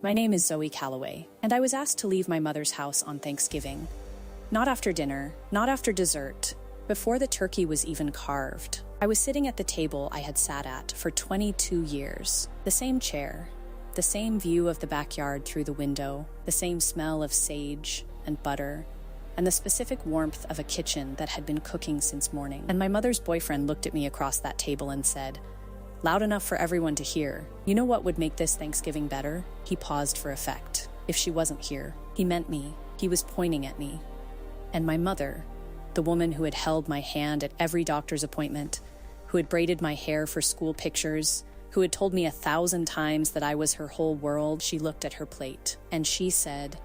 My name is Zoe Calloway, and I was asked to leave my mother's house on Thanksgiving. Not after dinner, not after dessert, before the turkey was even carved. I was sitting at the table I had sat at for 22 years. The same chair, the same view of the backyard through the window, the same smell of sage and butter, and the specific warmth of a kitchen that had been cooking since morning. And my mother's boyfriend looked at me across that table and said, loud enough for everyone to hear, "You know what would make this Thanksgiving better?" He paused for effect. If she wasn't here. He meant me. He was pointing at me. And my mother, the woman who had held my hand at every doctor's appointment, who had braided my hair for school pictures, who had told me 1,000 times that I was her whole world, she looked at her plate, and she said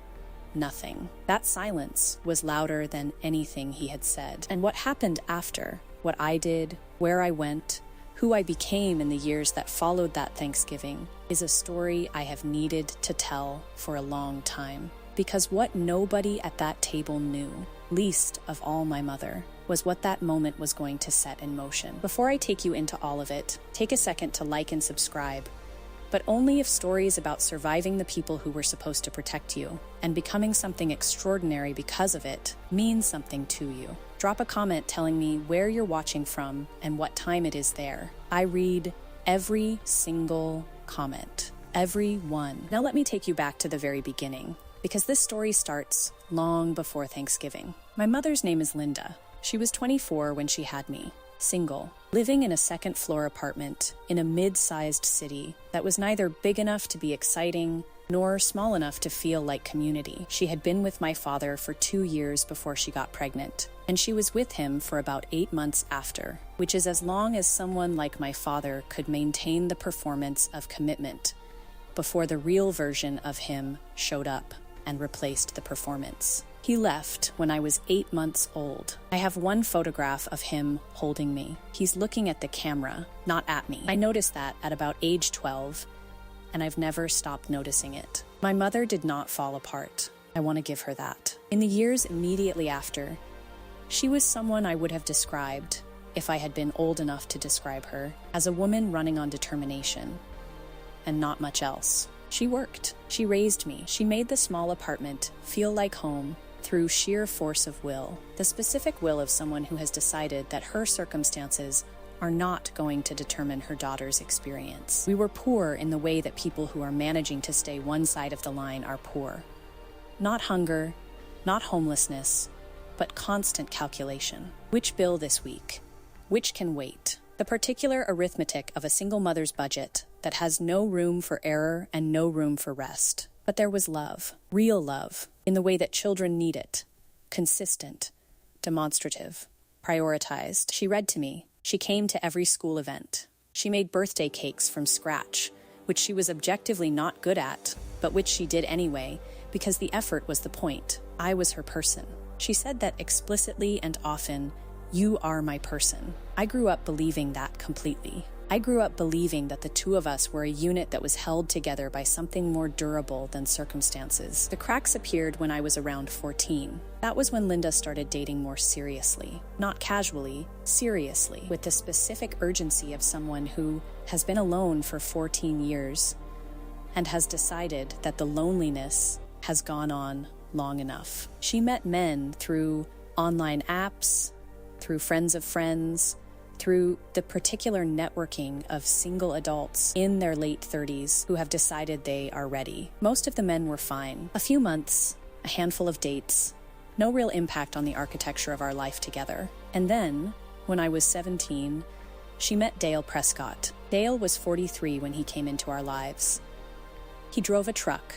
nothing. That silence was louder than anything he had said. And what happened after, what I did, where I went, who I became in the years that followed that Thanksgiving, is a story I have needed to tell for a long time. Because what nobody at that table knew, least of all my mother, was what that moment was going to set in motion. Before I take you into all of it, take a second to like and subscribe, but only if stories about surviving the people who were supposed to protect you and becoming something extraordinary because of it means something to you. Drop a comment telling me where you're watching from and what time it is there. I read every single comment, every one. Now let me take you back to the very beginning, because this story starts long before Thanksgiving. My mother's name is Linda. She was 24 when she had me, single, living in a second-floor apartment in a mid-sized city that was neither big enough to be exciting nor small enough to feel like community. She had been with my father for 2 years before she got pregnant, and she was with him for about 8 months after, which is as long as someone like my father could maintain the performance of commitment before the real version of him showed up and replaced the performance. He left when I was 8 months old. I have one photograph of him holding me. He's looking at the camera, not at me. I noticed that at about age 12, and I've never stopped noticing it. My mother did not fall apart. I want to give her that. In the years immediately after, she was someone I would have described, if I had been old enough to describe her, as a woman running on determination, and not much else. She worked. She raised me. She made the small apartment feel like home through sheer force of will, the specific will of someone who has decided that her circumstances are not going to determine her daughter's experience. We were poor in the way that people who are managing to stay one side of the line are poor. Not hunger, not homelessness, but constant calculation. Which bill this week? Which can wait? The particular arithmetic of a single mother's budget that has no room for error and no room for rest. But there was love, real love, in the way that children need it. Consistent, demonstrative, prioritized. She read to me. She came to every school event. She made birthday cakes from scratch, which she was objectively not good at, but which she did anyway, because the effort was the point. I was her person. She said that explicitly and often, "You are my person." I grew up believing that completely. I grew up believing that the two of us were a unit that was held together by something more durable than circumstances. The cracks appeared when I was around 14. That was when Linda started dating more seriously. Not casually, seriously, with the specific urgency of someone who has been alone for 14 years and has decided that the loneliness has gone on long enough. She met men through online apps, through friends of friends, through the particular networking of single adults in their late 30s who have decided they are ready. Most of the men were fine. A few months, a handful of dates, no real impact on the architecture of our life together. And then, when I was 17, she met Dale Prescott. Dale was 43 when he came into our lives. He drove a truck,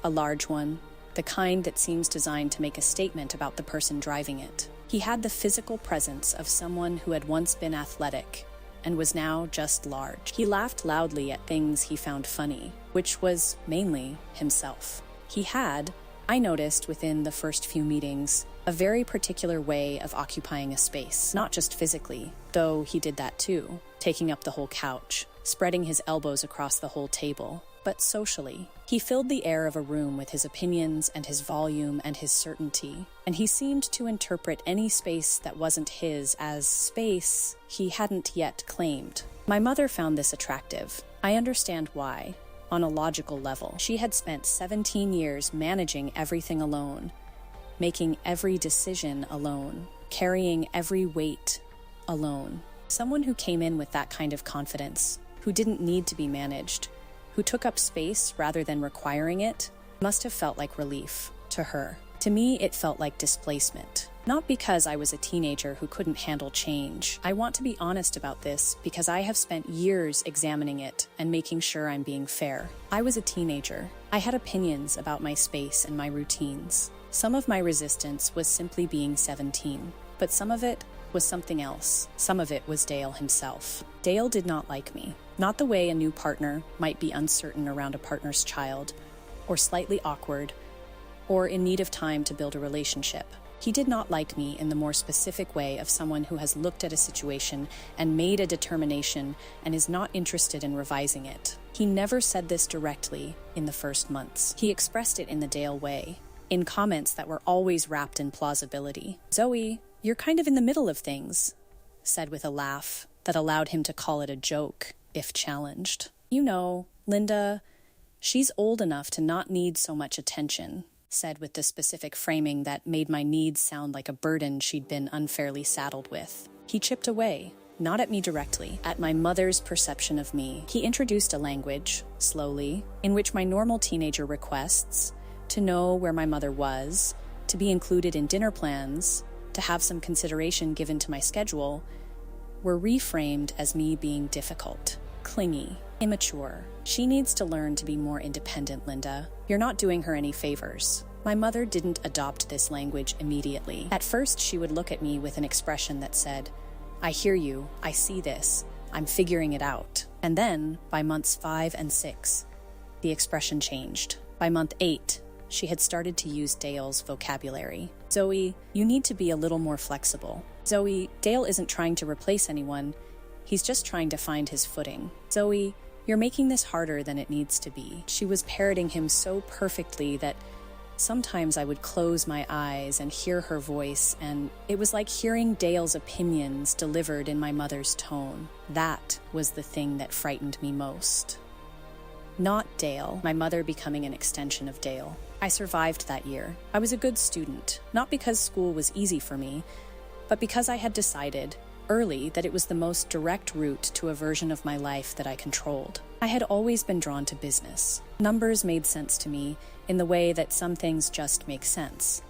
a large one, the kind that seems designed to make a statement about the person driving it. He had the physical presence of someone who had once been athletic and was now just large. He laughed loudly at things he found funny, which was mainly himself. He had, I noticed within the first few meetings, a very particular way of occupying a space, not just physically, though he did that too, taking up the whole couch, spreading his elbows across the whole table, but socially. He filled the air of a room with his opinions and his volume and his certainty, and he seemed to interpret any space that wasn't his as space he hadn't yet claimed. My mother found this attractive. I understand why. on a logical level. She had spent 17 years managing everything alone, making every decision alone, carrying every weight alone. Someone who came in with that kind of confidence, who didn't need to be managed, who took up space rather than requiring it, must have felt like relief to her. To me, it felt like displacement. Not because I was a teenager who couldn't handle change. I want to be honest about this because I have spent years examining it and making sure I'm being fair. I was a teenager. I had opinions about my space and my routines. Some of my resistance was simply being 17, but some of it was something else. Some of it was Dale himself. Dale did not like me. Not the way a new partner might be uncertain around a partner's child, or slightly awkward, or in need of time to build a relationship. He did not like me in the more specific way of someone who has looked at a situation and made a determination and is not interested in revising it. He never said this directly in the first months. He expressed it in the Dale way, in comments that were always wrapped in plausibility. "Zoe, you're kind of in the middle of things," said with a laugh that allowed him to call it a joke if challenged. "You know, Linda, she's old enough to not need so much attention," said with the specific framing that made my needs sound like a burden she'd been unfairly saddled with. He chipped away, not at me directly, at my mother's perception of me. He introduced a language, slowly, in which my normal teenager requests to know where my mother was, to be included in dinner plans, to have some consideration given to my schedule, were reframed as me being difficult, clingy, immature. "She needs to learn to be more independent, Linda. You're not doing her any favors." My mother didn't adopt this language immediately. At first, she would look at me with an expression that said, "I hear you, I see this, I'm figuring it out." And then, by months 5 and 6, the expression changed. By month 8, she had started to use Dale's vocabulary. "Zoe, you need to be a little more flexible. Zoe, Dale isn't trying to replace anyone, he's just trying to find his footing. Zoe, you're making this harder than it needs to be." She was parroting him so perfectly that sometimes I would close my eyes and hear her voice, and it was like hearing Dale's opinions delivered in my mother's tone. That was the thing that frightened me most. Not Dale, my mother becoming an extension of Dale. I survived that year. I was a good student, not because school was easy for me, but because I had decided early that it was the most direct route to a version of my life that I controlled. I had always been drawn to business. Numbers made sense to me in the way that some things just make sense.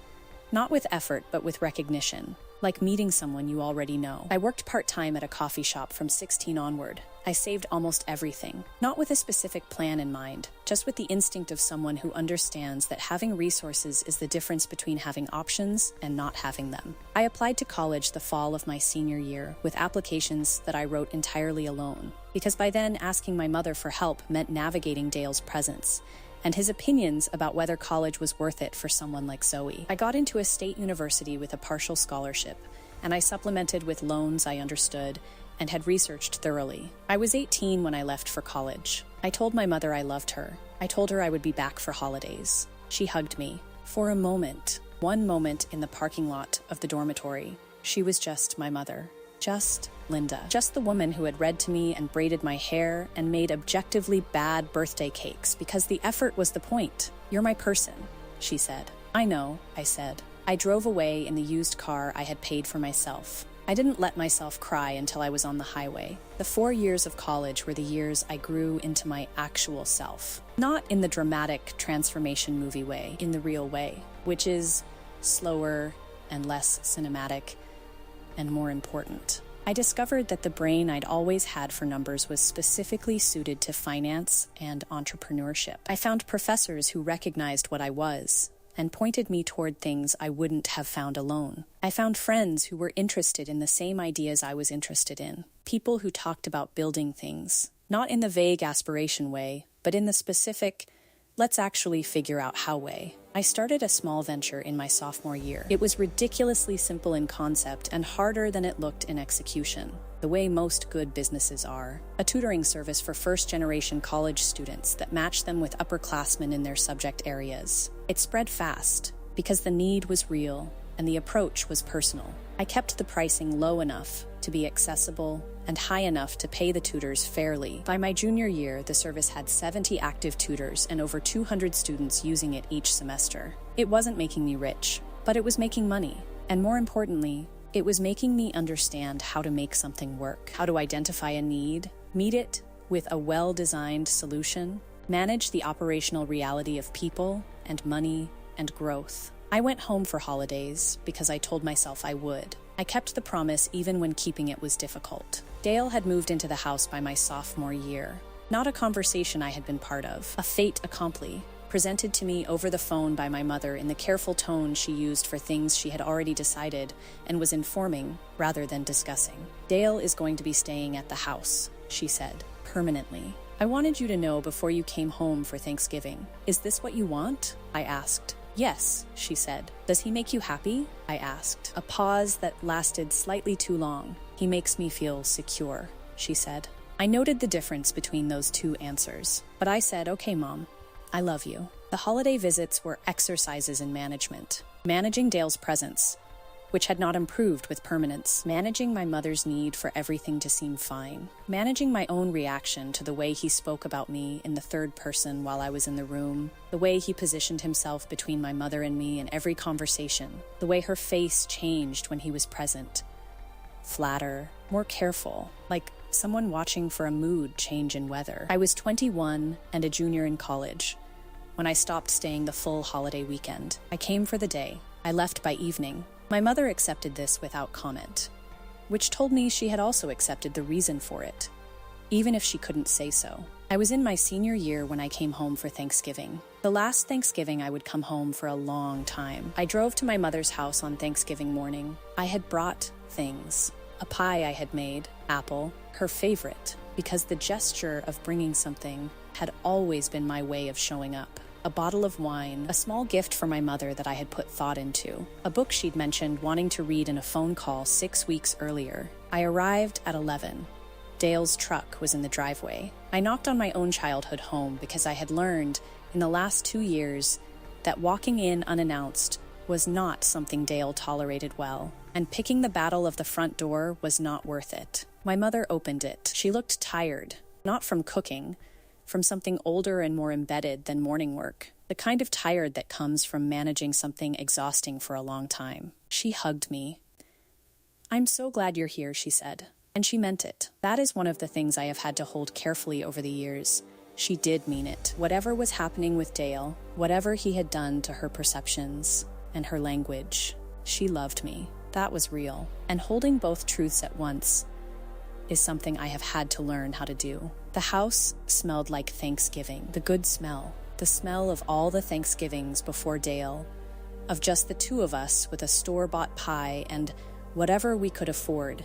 Not with effort, but with recognition, like meeting someone you already know. I worked part-time at a coffee shop from 16 onward. I saved almost everything, not with a specific plan in mind, just with the instinct of someone who understands that having resources is the difference between having options and not having them. I applied to college the fall of my senior year with applications that I wrote entirely alone, because by then asking my mother for help meant navigating Dale's presence and his opinions about whether college was worth it for someone like Zoe. I got into a state university with a partial scholarship, and I supplemented with loans I understood and had researched thoroughly. I was 18 when I left for college. I told my mother I loved her. I told her I would be back for holidays. She hugged me. For a moment, one moment in the parking lot of the dormitory, she was just my mother. Just Linda. Just the woman who had read to me and braided my hair and made objectively bad birthday cakes because the effort was the point. "You're my person," she said. "I know," I said. I drove away in the used car I had paid for myself. I didn't let myself cry until I was on the highway. The 4 years of college were the years I grew into my actual self. Not in the dramatic transformation movie way, in the real way, which is slower and less cinematic and more important. I discovered that the brain I'd always had for numbers was specifically suited to finance and entrepreneurship. I found professors who recognized what I was and pointed me toward things I wouldn't have found alone. I found friends who were interested in the same ideas I was interested in. People who talked about building things, not in the vague aspiration way, but in the specific, let's actually figure out how way. I started a small venture in my sophomore year. It was ridiculously simple in concept and harder than it looked in execution, the way most good businesses are. A tutoring service for first-generation college students that matched them with upperclassmen in their subject areas. It spread fast because the need was real and the approach was personal. I kept the pricing low enough to be accessible, and high enough to pay the tutors fairly. By my junior year, the service had 70 active tutors and over 200 students using it each semester. It wasn't making me rich, but it was making money. And more importantly, it was making me understand how to make something work, how to identify a need, meet it with a well-designed solution, manage the operational reality of people and money and growth. I went home for holidays because I told myself I would. I kept the promise even when keeping it was difficult. Dale had moved into the house by my sophomore year. Not a conversation I had been part of, a fait accompli, presented to me over the phone by my mother in the careful tone she used for things she had already decided and was informing rather than discussing. Dale is going to be staying at the house, she said, permanently. I wanted you to know before you came home for Thanksgiving. Is this what you want? I asked. Yes, she said. Does he make you happy? I asked. A pause that lasted slightly too long. He makes me feel secure, she said. I noted the difference between those two answers, but I said, okay, Mom, I love you. The holiday visits were exercises in management. Managing Dale's presence, which had not improved with permanence. Managing my mother's need for everything to seem fine. Managing my own reaction to the way he spoke about me in the third person while I was in the room. The way he positioned himself between my mother and me in every conversation. The way her face changed when he was present. Flatter, more careful, like someone watching for a mood change in weather. I was 21 and a junior in college when I stopped staying the full holiday weekend. I came for the day. I left by evening. My mother accepted this without comment, which told me she had also accepted the reason for it, even if she couldn't say so. I was in my senior year when I came home for Thanksgiving. The last Thanksgiving I would come home for a long time. I drove to my mother's house on Thanksgiving morning. I had brought things. A pie I had made, apple, her favorite, because the gesture of bringing something had always been my way of showing up. A bottle of wine, a small gift for my mother that I had put thought into, a book she'd mentioned wanting to read in a phone call 6 weeks earlier. I arrived at 11. Dale's truck was in the driveway. I knocked on my own childhood home because I had learned in the last 2 years that walking in unannounced was not something Dale tolerated well, and picking the battle of the front door was not worth it. My mother opened it. She looked tired, not from cooking, from something older and more embedded than morning work, the kind of tired that comes from managing something exhausting for a long time. She hugged me. I'm so glad you're here, she said, and she meant it. That is one of the things I have had to hold carefully over the years. She did mean it. Whatever was happening with Dale, whatever he had done to her perceptions and her language, she loved me. That was real. And holding both truths at once is something I have had to learn how to do. The house smelled like Thanksgiving, the good smell, the smell of all the Thanksgivings before Dale, of just the two of us with a store-bought pie and whatever we could afford,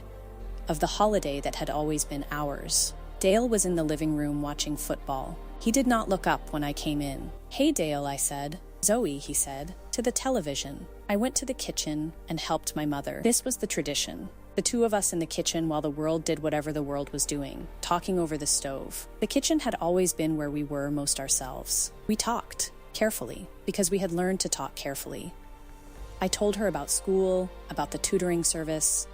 of the holiday that had always been ours. Dale was in the living room watching football. He did not look up when I came in. Hey, Dale, I said. Zoe, he said, to the television. I went to the kitchen and helped my mother. This was the tradition. The two of us in the kitchen while the world did whatever the world was doing, talking over the stove. The kitchen had always been where we were most ourselves. We talked, carefully, because we had learned to talk carefully. I told her about school, about the tutoring service,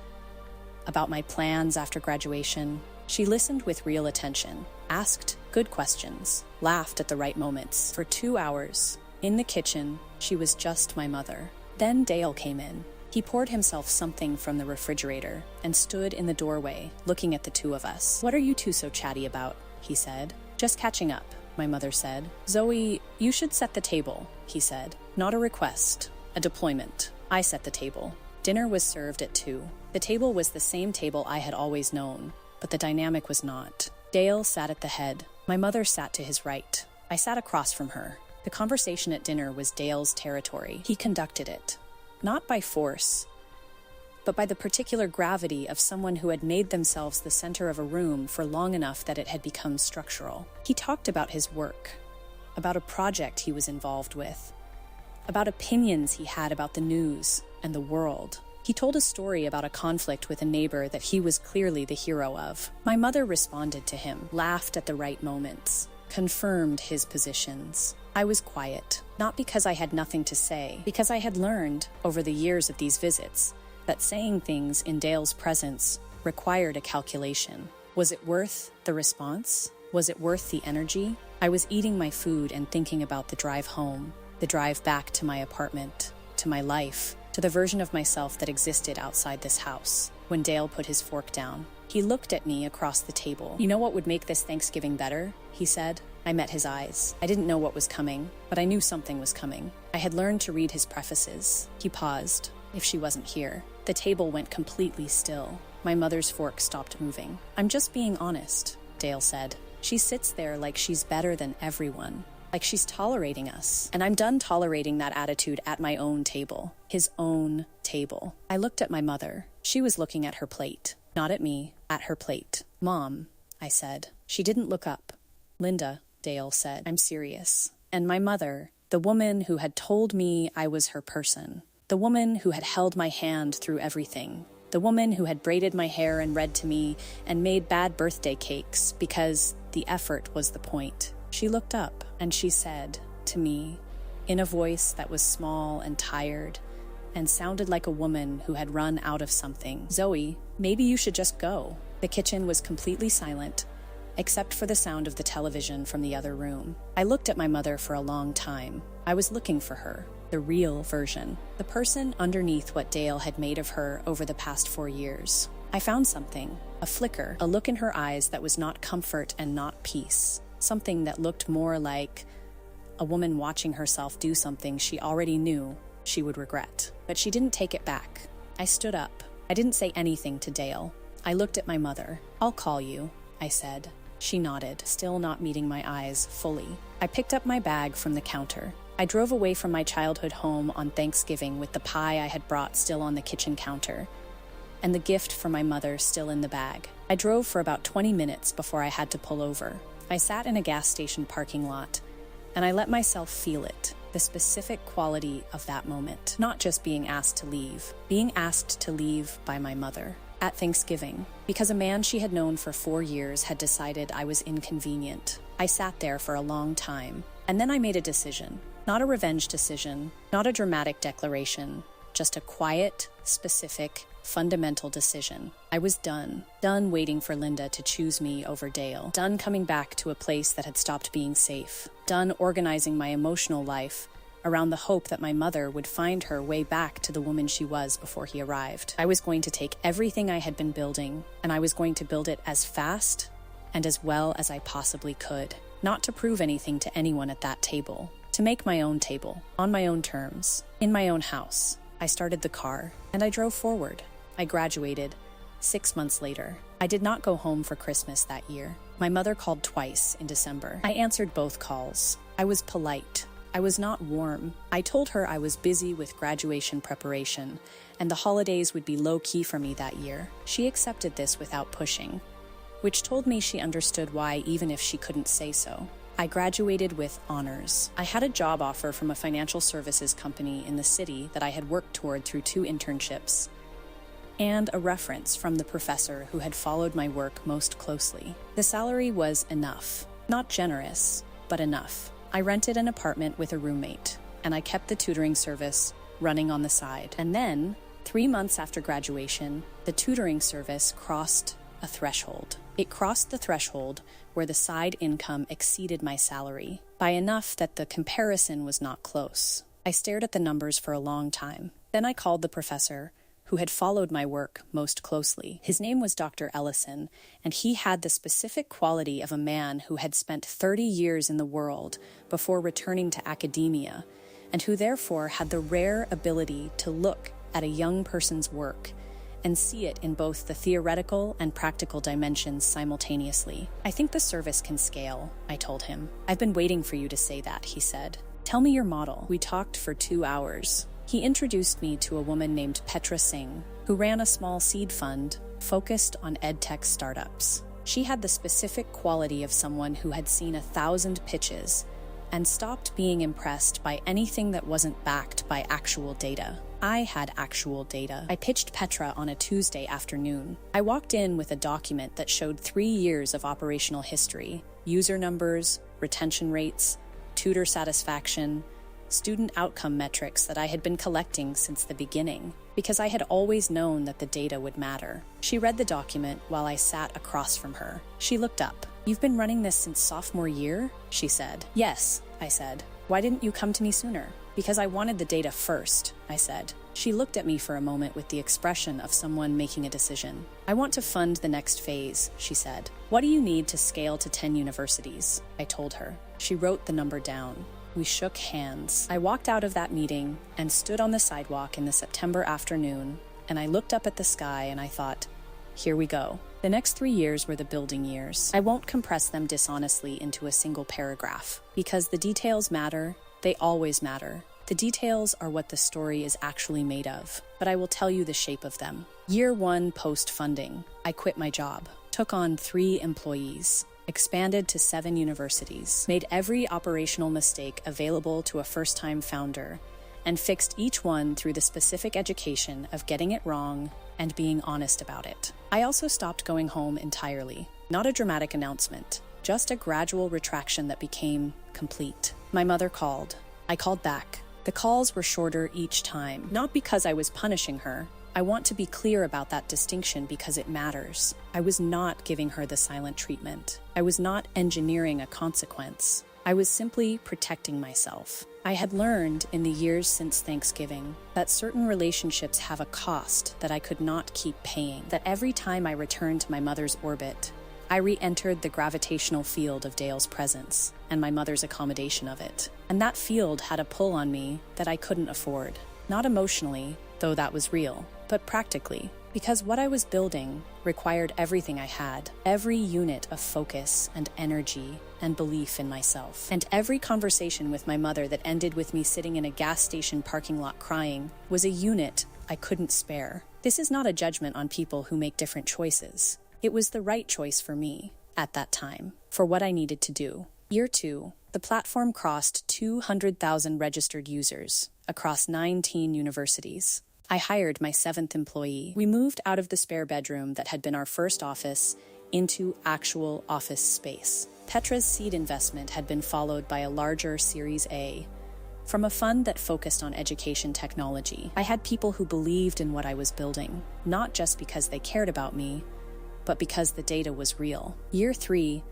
about my plans after graduation. She listened with real attention, asked good questions, laughed at the right moments. For 2 hours, in the kitchen, she was just my mother. Then Dale came in. He poured himself something from the refrigerator and stood in the doorway, looking at the two of us. What are you two so chatty about? He said. Just catching up, my mother said. Zoe, you should set the table, he said. Not a request, a deployment. I set the table. Dinner was served at 2. The table was the same table I had always known, but the dynamic was not. Dale sat at the head. My mother sat to his right. I sat across from her. The conversation at dinner was Dale's territory. He conducted it. Not by force, but by the particular gravity of someone who had made themselves the center of a room for long enough that it had become structural. He talked about his work, about a project he was involved with, about opinions he had about the news and the world. He told a story about a conflict with a neighbor that he was clearly the hero of. My mother responded to him, laughed at the right moments, confirmed his positions. I was quiet, not because I had nothing to say, because I had learned, over the years of these visits, that saying things in Dale's presence required a calculation. Was it worth the response? Was it worth the energy? I was eating my food and thinking about the drive home, the drive back to my apartment, to my life, to the version of myself that existed outside this house, when Dale put his fork down. He looked at me across the table. "You know what would make this Thanksgiving better?" he said. I met his eyes. I didn't know what was coming, but I knew something was coming. I had learned to read his prefaces. He paused. If she wasn't here. The table went completely still. My mother's fork stopped moving. "I'm just being honest," Dale said. "She sits there like she's better than everyone, like she's tolerating us. And I'm done tolerating that attitude at my own table." His own table. I looked at my mother. She was looking at her plate. Not at me, at her plate. "Mom," I said. She didn't look up. "Linda," Dale said. "I'm serious." And my mother, the woman who had told me I was her person, the woman who had held my hand through everything, the woman who had braided my hair and read to me and made bad birthday cakes because the effort was the point. She looked up and she said to me, in a voice that was small and tired and sounded like a woman who had run out of something, "Zoe, maybe you should just go." The kitchen was completely silent, except for the sound of the television from the other room. I looked at my mother for a long time. I was looking for her, the real version, the person underneath what Dale had made of her over the past 4 years. I found something, a flicker, a look in her eyes that was not comfort and not peace, something that looked more like a woman watching herself do something she already knew she would regret. But she didn't take it back. I stood up. I didn't say anything to Dale. I looked at my mother. "I'll call you," I said. She nodded, still not meeting my eyes fully. I picked up my bag from the counter. I drove away from my childhood home on Thanksgiving with the pie I had brought still on the kitchen counter, and the gift for my mother still in the bag. I drove for about 20 minutes before I had to pull over. I sat in a gas station parking lot, and I let myself feel it, the specific quality of that moment. Not just being asked to leave by my mother. At Thanksgiving, because a man she had known for 4 years had decided I was inconvenient. I sat there for a long time, and then I made a decision. Not a revenge decision, not a dramatic declaration, just a quiet, specific, fundamental decision. I was done waiting for Linda to choose me over Dale, done coming back to a place that had stopped being safe, done organizing my emotional life around the hope that my mother would find her way back to the woman she was before he arrived. I was going to take everything I had been building, and I was going to build it as fast and as well as I possibly could. Not to prove anything to anyone at that table. To make my own table, on my own terms, in my own house. I started the car, and I drove forward. I graduated 6 months later. I did not go home for Christmas that year. My mother called twice in December. I answered both calls. I was polite. I was not warm. I told her I was busy with graduation preparation, and the holidays would be low-key for me that year. She accepted this without pushing, which told me she understood why even if she couldn't say so. I graduated with honors. I had a job offer from a financial services company in the city that I had worked toward through 2 internships, and a reference from the professor who had followed my work most closely. The salary was enough. Not generous, but enough. I rented an apartment with a roommate, and I kept the tutoring service running on the side. And then, 3 months after graduation, the tutoring service crossed a threshold. It crossed the threshold where the side income exceeded my salary by enough that the comparison was not close. I stared at the numbers for a long time. Then I called the professor who had followed my work most closely. His name was Dr. Ellison, and he had the specific quality of a man who had spent 30 years in the world before returning to academia, and who therefore had the rare ability to look at a young person's work and see it in both the theoretical and practical dimensions simultaneously. "I think the service can scale," I told him. "I've been waiting for you to say that," he said. "Tell me your model." We talked for 2 hours. He introduced me to a woman named Petra Singh, who ran a small seed fund focused on edtech startups. She had the specific quality of someone who had seen 1,000 pitches and stopped being impressed by anything that wasn't backed by actual data. I had actual data. I pitched Petra on a Tuesday afternoon. I walked in with a document that showed 3 years of operational history, user numbers, retention rates, tutor satisfaction, student outcome metrics that I had been collecting since the beginning, because I had always known that the data would matter. She read the document while I sat across from her. She looked up. "You've been running this since sophomore year?" she said. "Yes," I said. "Why didn't you come to me sooner?" "Because I wanted the data first," I said. She looked at me for a moment with the expression of someone making a decision. "I want to fund the next phase," she said. "What do you need to scale to 10 universities?" I told her. She wrote the number down. We shook hands. I walked out of that meeting and stood on the sidewalk in the September afternoon, and I looked up at the sky and I thought, here we go. The next 3 years were the building years. I won't compress them dishonestly into a single paragraph, because the details matter. They always matter. The details are what the story is actually made of, but I will tell you the shape of them. Year 1 post-funding, I quit my job, took on 3 employees, expanded to 7 universities, made every operational mistake available to a first-time founder, and fixed each one through the specific education of getting it wrong and being honest about it. I also stopped going home entirely. Not a dramatic announcement, just a gradual retraction that became complete. My mother called. I called back. The calls were shorter each time, not because I was punishing her. I want to be clear about that distinction because it matters. I was not giving her the silent treatment. I was not engineering a consequence. I was simply protecting myself. I had learned in the years since Thanksgiving that certain relationships have a cost that I could not keep paying, that every time I returned to my mother's orbit, I re-entered the gravitational field of Dale's presence and my mother's accommodation of it. And that field had a pull on me that I couldn't afford. Not emotionally, though that was real, but practically, because what I was building required everything I had, every unit of focus and energy and belief in myself. And every conversation with my mother that ended with me sitting in a gas station parking lot crying was a unit I couldn't spare. This is not a judgment on people who make different choices. It was the right choice for me, at that time, for what I needed to do. Year 2, the platform crossed 200,000 registered users across 19 universities. I hired my 7th employee. We moved out of the spare bedroom that had been our first office into actual office space. Petra's seed investment had been followed by a larger Series A from a fund that focused on education technology. I had people who believed in what I was building, not just because they cared about me, but because the data was real. Year 3,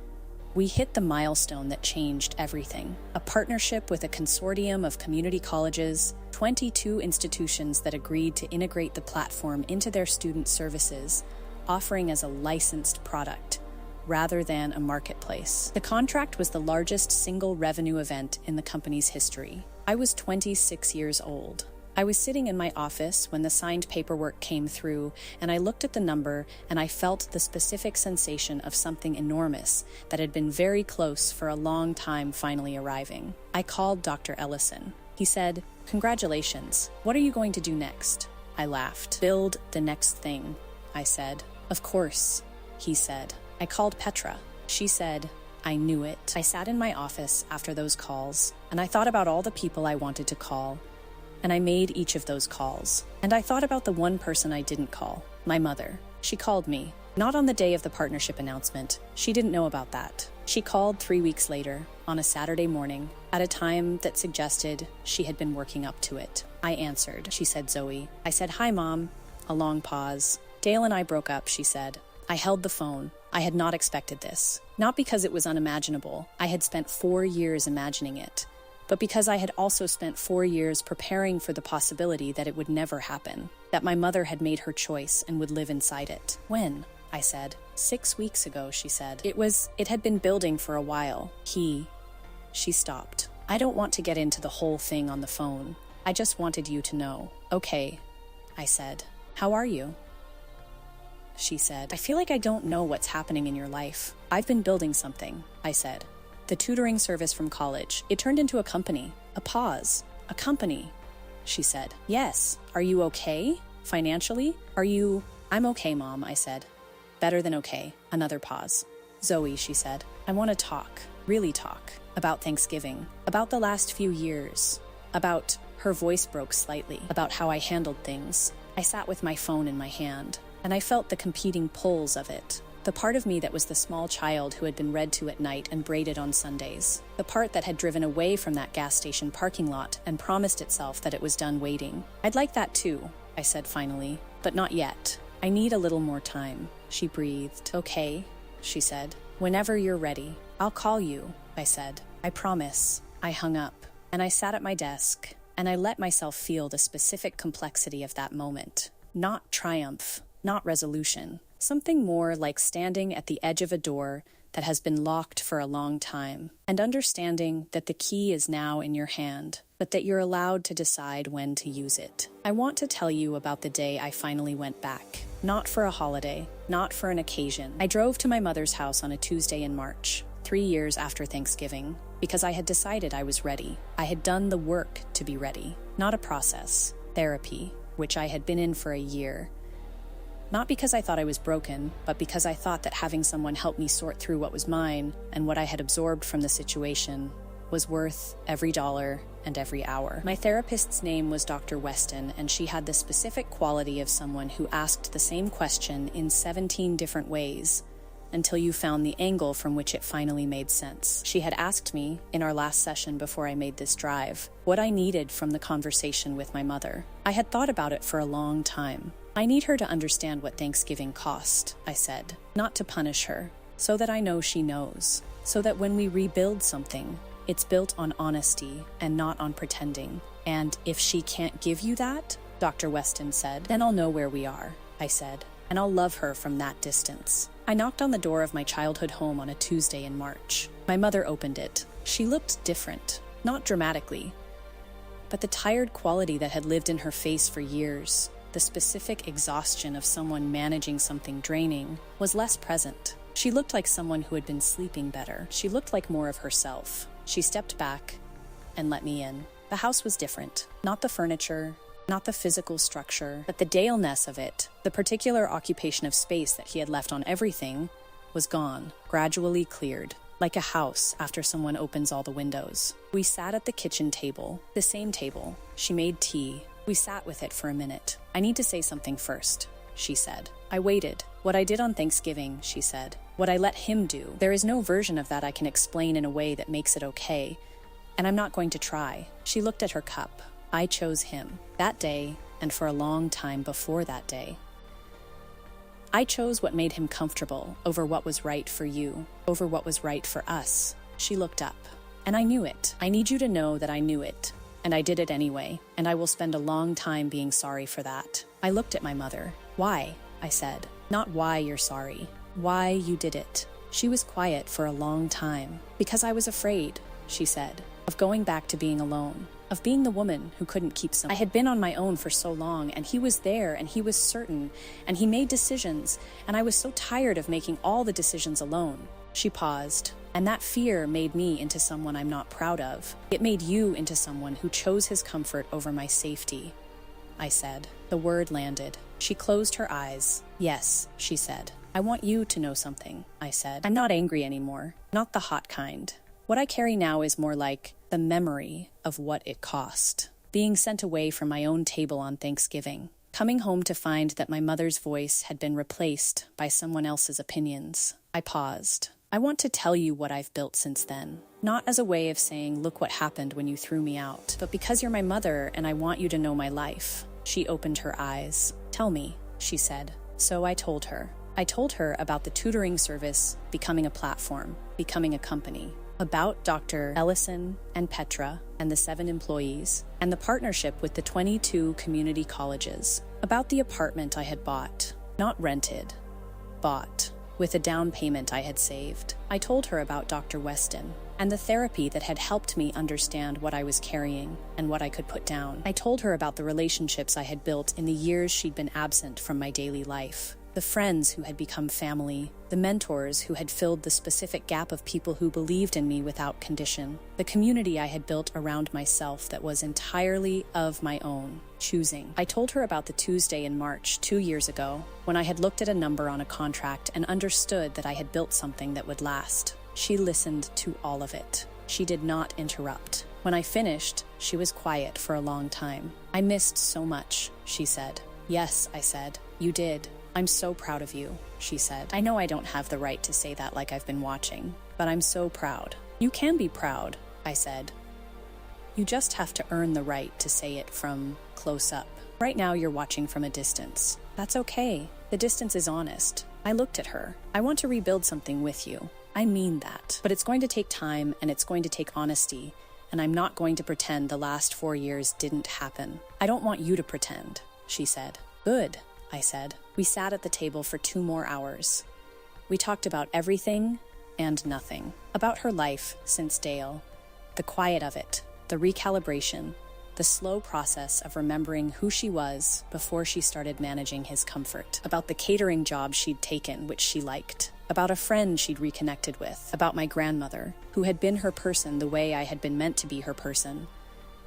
we hit the milestone that changed everything. A partnership with a consortium of community colleges, 22 institutions that agreed to integrate the platform into their student services, offering as a licensed product rather than a marketplace. The contract was the largest single revenue event in the company's history. I was 26 years old. I was sitting in my office when the signed paperwork came through, and I looked at the number and I felt the specific sensation of something enormous that had been very close for a long time finally arriving. I called Dr. Ellison. He said, "Congratulations. What are you going to do next?" I laughed. "Build the next thing," I said. "Of course," he said. I called Petra. She said, "I knew it." I sat in my office after those calls, and I thought about all the people I wanted to call. And I made each of those calls. And I thought about the one person I didn't call, my mother. She called me, not on the day of the partnership announcement. She didn't know about that. She called 3 weeks later, on a Saturday morning, at a time that suggested she had been working up to it. I answered. She said, "Zoe." I said, "Hi, Mom." A long pause. "Dale and I broke up," she said. I held the phone. I had not expected this. Not because it was unimaginable. I had spent 4 years imagining it. But because I had also spent 4 years preparing for the possibility that it would never happen, that my mother had made her choice and would live inside it. "When?" I said. 6 weeks ago, she said. It had been building for a while. She stopped. "I don't want to get into the whole thing on the phone. I just wanted you to know." "Okay," I said. "How are you?" She said, "I feel like I don't know what's happening in your life." "I've been building something," I said. "The tutoring service from college. It turned into a company." A pause. "A company," she said. "Yes. Are you okay? Financially? I'm okay, Mom," I said. "Better than okay." Another pause. "Zoe," she said, "I want to talk, really talk, about Thanksgiving, about the last few years, about," her voice broke slightly, "about how I handled things." I sat with my phone in my hand, and I felt the competing pulls of it. The part of me that was the small child who had been read to at night and braided on Sundays. The part that had driven away from that gas station parking lot and promised itself that it was done waiting. "I'd like that too," I said finally, "but not yet. I need a little more time." She breathed. "Okay," she said. "Whenever you're ready. I'll call you," I said. "I promise." I hung up, and I sat at my desk, and I let myself feel the specific complexity of that moment. Not triumph, not resolution. Something more like standing at the edge of a door that has been locked for a long time, and understanding that the key is now in your hand, but that you're allowed to decide when to use it. I want to tell you about the day I finally went back. Not for a holiday, not for an occasion. I drove to my mother's house on a Tuesday in March, 3 years after Thanksgiving, because I had decided I was ready. I had done the work to be ready, not a process, therapy, which I had been in for a year. Not because I thought I was broken, but because I thought that having someone help me sort through what was mine and what I had absorbed from the situation was worth every dollar and every hour. My therapist's name was Dr. Weston, and she had the specific quality of someone who asked the same question in 17 different ways until you found the angle from which it finally made sense. She had asked me, in our last session before I made this drive, what I needed from the conversation with my mother. I had thought about it for a long time. "I need her to understand what Thanksgiving cost," I said, "not to punish her, so that I know she knows, so that when we rebuild something, it's built on honesty and not on pretending. And if she can't give you that," Dr. Weston said, "then I'll know where we are," I said, "and I'll love her from that distance." I knocked on the door of my childhood home on a Tuesday in March. My mother opened it. She looked different, not dramatically, but the tired quality that had lived in her face for years, the specific exhaustion of someone managing something draining, was less present. She looked like someone who had been sleeping better. She looked like more of herself. She stepped back and let me in. The house was different. Not the furniture, not the physical structure, but the Dale-ness of it. The particular occupation of space that he had left on everything was gone, gradually cleared, like a house after someone opens all the windows. We sat at the kitchen table, the same table. She made tea. We sat with it for a minute. "I need to say something first," she said. I waited. "What I did on Thanksgiving," she said. "What I let him do. There is no version of that I can explain in a way that makes it okay, and I'm not going to try." She looked at her cup. I chose him. That day, and for a long time before that day. I chose what made him comfortable over what was right for you, over what was right for us. She looked up. And I knew it. I need you to know that I knew it. And I did it anyway, and I will spend a long time being sorry for that. I looked at my mother. "Why?" I said. "Not why you're sorry. Why you did it." She was quiet for a long time. "Because I was afraid," she said, "of going back to being alone. Of being the woman who couldn't keep some. I had been on my own for so long, and he was there, and he was certain, and he made decisions, and I was so tired of making all the decisions alone." She paused, "And that fear made me into someone I'm not proud of. It made you into someone who chose his comfort over my safety," I said. The word landed. She closed her eyes. "Yes," she said. "I want you to know something," I said. "I'm not angry anymore. Not the hot kind. What I carry now is more like the memory of what it cost. Being sent away from my own table on Thanksgiving. Coming home to find that my mother's voice had been replaced by someone else's opinions." I paused. "I want to tell you what I've built since then. Not as a way of saying, look what happened when you threw me out, but because you're my mother and I want you to know my life." She opened her eyes. "Tell me," she said. So I told her. I told her about the tutoring service becoming a platform, becoming a company. About Dr. Ellison and Petra and the 7 employees, and the partnership with the 22 community colleges. About the apartment I had bought. Not rented. Bought. With a down payment I had saved. I told her about Dr. Weston, and the therapy that had helped me understand what I was carrying and what I could put down. I told her about the relationships I had built in the years she'd been absent from my daily life. The friends who had become family, the mentors who had filled the specific gap of people who believed in me without condition, the community I had built around myself that was entirely of my own choosing. I told her about the Tuesday in March 2 years ago, when I had looked at a number on a contract and understood that I had built something that would last. She listened to all of it. She did not interrupt. When I finished, she was quiet for a long time. "I missed so much," she said. "Yes," I said, "you did. "I'm so proud of you," she said. "I know I don't have the right to say that like I've been watching, but I'm so proud." "You can be proud," I said. "You just have to earn the right to say it from close up. Right now you're watching from a distance. That's okay. The distance is honest." I looked at her. "I want to rebuild something with you. I mean that. But it's going to take time and it's going to take honesty, and I'm not going to pretend the last 4 years didn't happen. I don't want you to pretend," she said. "Good," I said. We sat at the table for 2 more hours. We talked about everything and nothing. About her life since Dale, the quiet of it, the recalibration, the slow process of remembering who she was before she started managing his comfort. About the catering job she'd taken, which she liked. About a friend she'd reconnected with. About my grandmother, who had been her person the way I had been meant to be her person,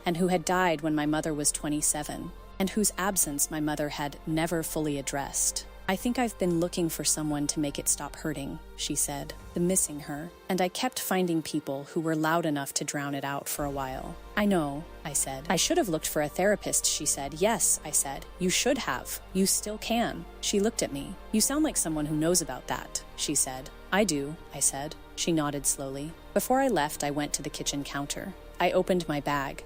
and who had died when my mother was 27, and whose absence my mother had never fully addressed. "I think I've been looking for someone to make it stop hurting," she said, the missing her, and I kept finding people who were loud enough to drown it out for a while. "I know," I said. "I should have looked for a therapist," she said. "Yes," I said. "You should have. You still can." She looked at me. "You sound like someone who knows about that," she said. "I do," I said. She nodded slowly. Before I left, I went to the kitchen counter. I opened my bag.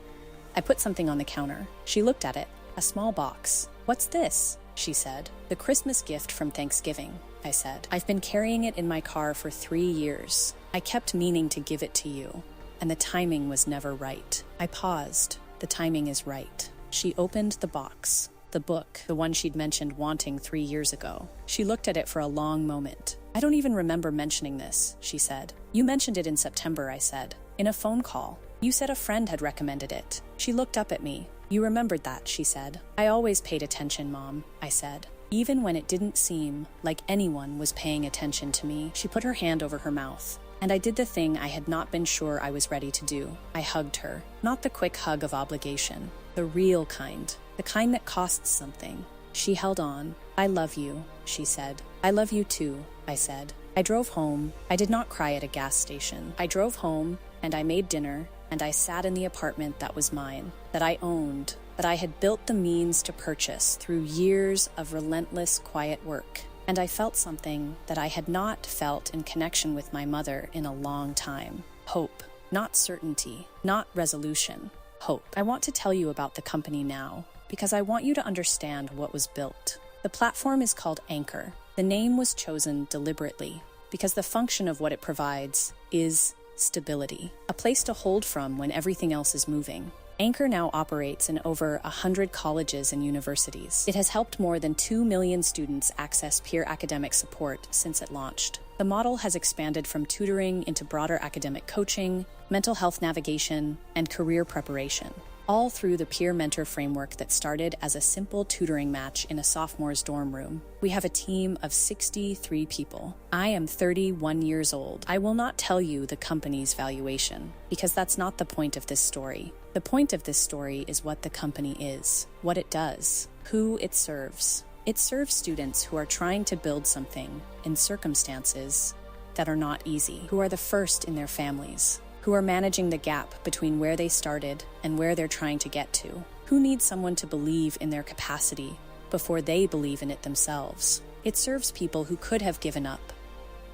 I put something on the counter. She looked at it. A small box. "What's this?" she said. "The Christmas gift from Thanksgiving," I said. "I've been carrying it in my car for 3 years. I kept meaning to give it to you, and the timing was never right." I paused. "The timing is right." She opened the box. The book, the one she'd mentioned wanting 3 years ago. She looked at it for a long moment. "I don't even remember mentioning this," she said. "You mentioned it in September," I said. "In a phone call. You said a friend had recommended it." She looked up at me. "You remembered that," she said. "I always paid attention, Mom," I said. Even when it didn't seem like anyone was paying attention to me. She put her hand over her mouth, and I did the thing I had not been sure I was ready to do. I hugged her. Not the quick hug of obligation. The real kind. The kind that costs something. She held on. "I love you," she said. "I love you too," I said. I drove home. I did not cry at a gas station. I drove home, and I made dinner, and I sat in the apartment that was mine, that I owned, that I had built the means to purchase through years of relentless quiet work. And I felt something that I had not felt in connection with my mother in a long time. Hope. Not certainty. Not resolution. Hope. I want to tell you about the company now, because I want you to understand what was built. The platform is called Anchor. The name was chosen deliberately, because the function of what it provides is stability, a place to hold from when everything else is moving. Anchor now operates in over 100 colleges and universities. It has helped more than 2 million students access peer academic support since it launched. The model has expanded from tutoring into broader academic coaching, mental health navigation, and career preparation, all through the peer mentor framework that started as a simple tutoring match in a sophomore's dorm room. We have a team of 63 people. I am 31 years old. I will not tell you the company's valuation, because that's not the point of this story. The point of this story is what the company is, what it does, who it serves. It serves students who are trying to build something in circumstances that are not easy, who are the first in their families, who are managing the gap between where they started and where they're trying to get to, who need someone to believe in their capacity before they believe in it themselves. It serves people who could have given up,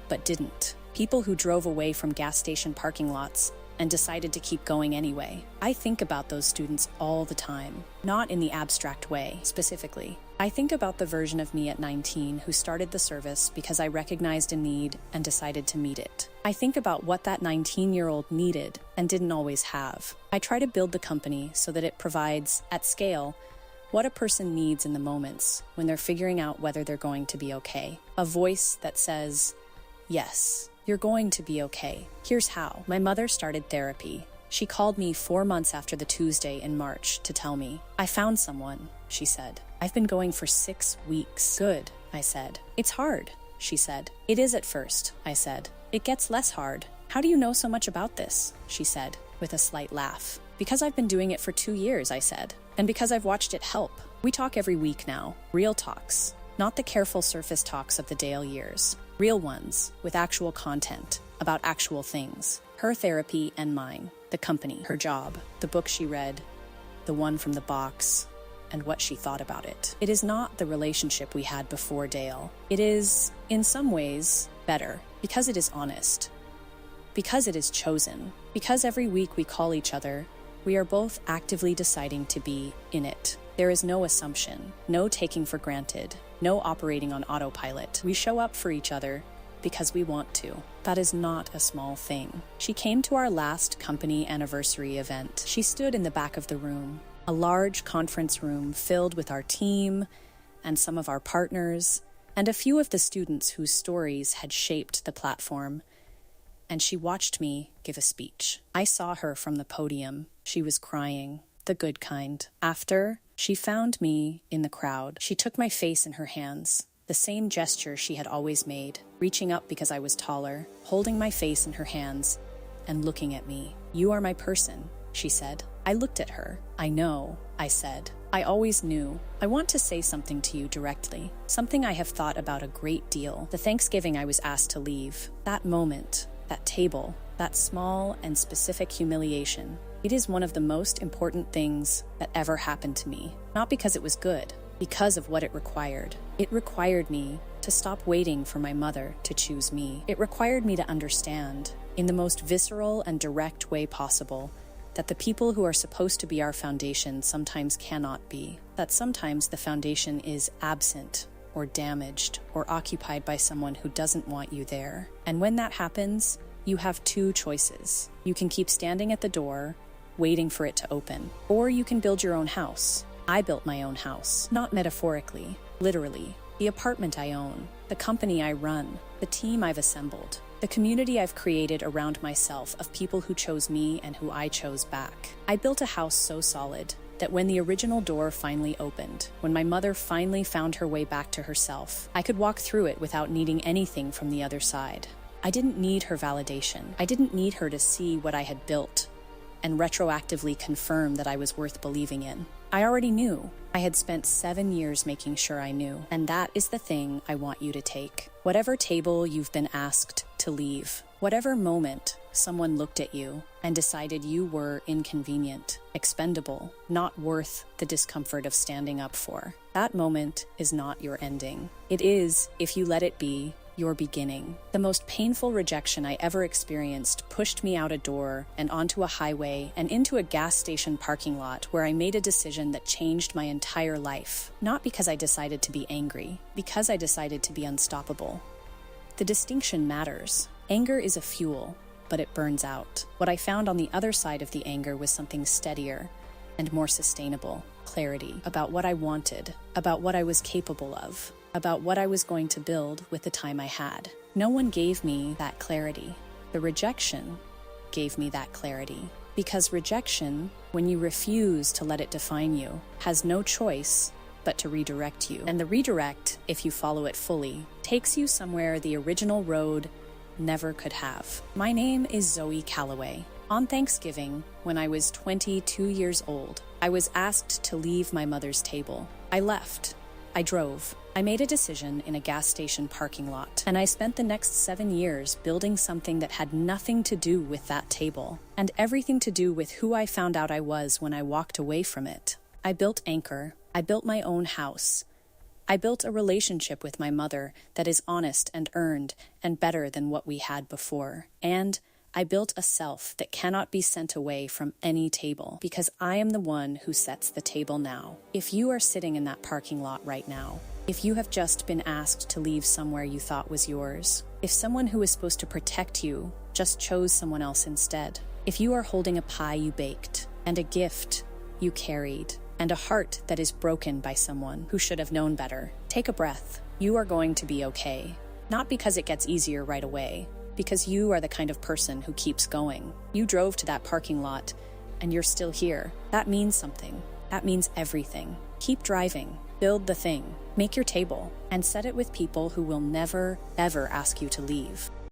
but didn't. People who drove away from gas station parking lots and decided to keep going anyway. I think about those students all the time, not in the abstract way, specifically. I think about the version of me at 19 who started the service because I recognized a need and decided to meet it. I think about what that 19-year-old needed and didn't always have. I try to build the company so that it provides, at scale, what a person needs in the moments when they're figuring out whether they're going to be okay. A voice that says, "Yes, you're going to be okay. Here's how." My mother started therapy. She called me 4 months after the Tuesday in March to tell me. "I found someone," she said. "I've been going for 6 weeks." "Good," I said. "It's hard," she said. "It is at first," I said. "It gets less hard." "How do you know so much about this?" she said, with a slight laugh. "Because I've been doing it for 2 years," I said. "And because I've watched it help. We talk every week now. Real talks. Not the careful surface talks of the Dale years. Real ones, with actual content, about actual things. Her therapy and mine. The company, her job, the book she read, the one from the box, and what she thought about it. It is not the relationship we had before Dale. It is, in some ways, better, because it is honest, because it is chosen, because every week we call each other, we are both actively deciding to be in it. There is no assumption, no taking for granted, no operating on autopilot. We show up for each other because we want to. That is not a small thing. She came to our last company anniversary event. She stood in the back of the room, a large conference room filled with our team and some of our partners and a few of the students whose stories had shaped the platform. And she watched me give a speech. I saw her from the podium. She was crying, the good kind. After, she found me in the crowd. She took my face in her hands, the same gesture she had always made, reaching up because I was taller, holding my face in her hands, and looking at me. "You are my person," she said. I looked at her. "I know," I said. "I always knew. I want to say something to you directly, something I have thought about a great deal. The Thanksgiving I was asked to leave, that moment, that table, that small and specific humiliation, it is one of the most important things that ever happened to me. Not because it was good, because of what it required. It required me to stop waiting for my mother to choose me. It required me to understand, in the most visceral and direct way possible, that the people who are supposed to be our foundation sometimes cannot be. That sometimes the foundation is absent, or damaged, or occupied by someone who doesn't want you there. And when that happens, you have two choices. You can keep standing at the door, waiting for it to open, or you can build your own house. I built my own house, not metaphorically, literally. The apartment I own, the company I run, the team I've assembled, the community I've created around myself of people who chose me and who I chose back. I built a house so solid that when the original door finally opened, when my mother finally found her way back to herself, I could walk through it without needing anything from the other side. I didn't need her validation. I didn't need her to see what I had built and retroactively confirm that I was worth believing in. I already knew. I had spent 7 years making sure I knew. And that is the thing I want you to take. Whatever table you've been asked to leave, whatever moment someone looked at you and decided you were inconvenient, expendable, not worth the discomfort of standing up for, that moment is not your ending. It is, if you let it be, your beginning. The most painful rejection I ever experienced pushed me out a door and onto a highway and into a gas station parking lot where I made a decision that changed my entire life. Not because I decided to be angry, because I decided to be unstoppable. The distinction matters. Anger is a fuel, but it burns out. What I found on the other side of the anger was something steadier and more sustainable. Clarity about what I wanted, about what I was capable of, about what I was going to build with the time I had. No one gave me that clarity. The rejection gave me that clarity. Because rejection, when you refuse to let it define you, has no choice but to redirect you. And the redirect, if you follow it fully, takes you somewhere the original road never could have. My name is Zoe Calloway. On Thanksgiving, when I was 22 years old, I was asked to leave my mother's table. I left. I drove. I made a decision in a gas station parking lot, and I spent the next 7 years building something that had nothing to do with that table, and everything to do with who I found out I was when I walked away from it. I built Anchor. I built my own house. I built a relationship with my mother that is honest and earned and better than what we had before. And I built a self that cannot be sent away from any table, because I am the one who sets the table now. If you are sitting in that parking lot right now, if you have just been asked to leave somewhere you thought was yours, if someone who was supposed to protect you just chose someone else instead, if you are holding a pie you baked, and a gift you carried, and a heart that is broken by someone who should have known better, take a breath. You are going to be okay. Not because it gets easier right away, because you are the kind of person who keeps going. You drove to that parking lot, and you're still here. That means something. That means everything. Keep driving. Build the thing. Make your table, and set it with people who will never, ever ask you to leave.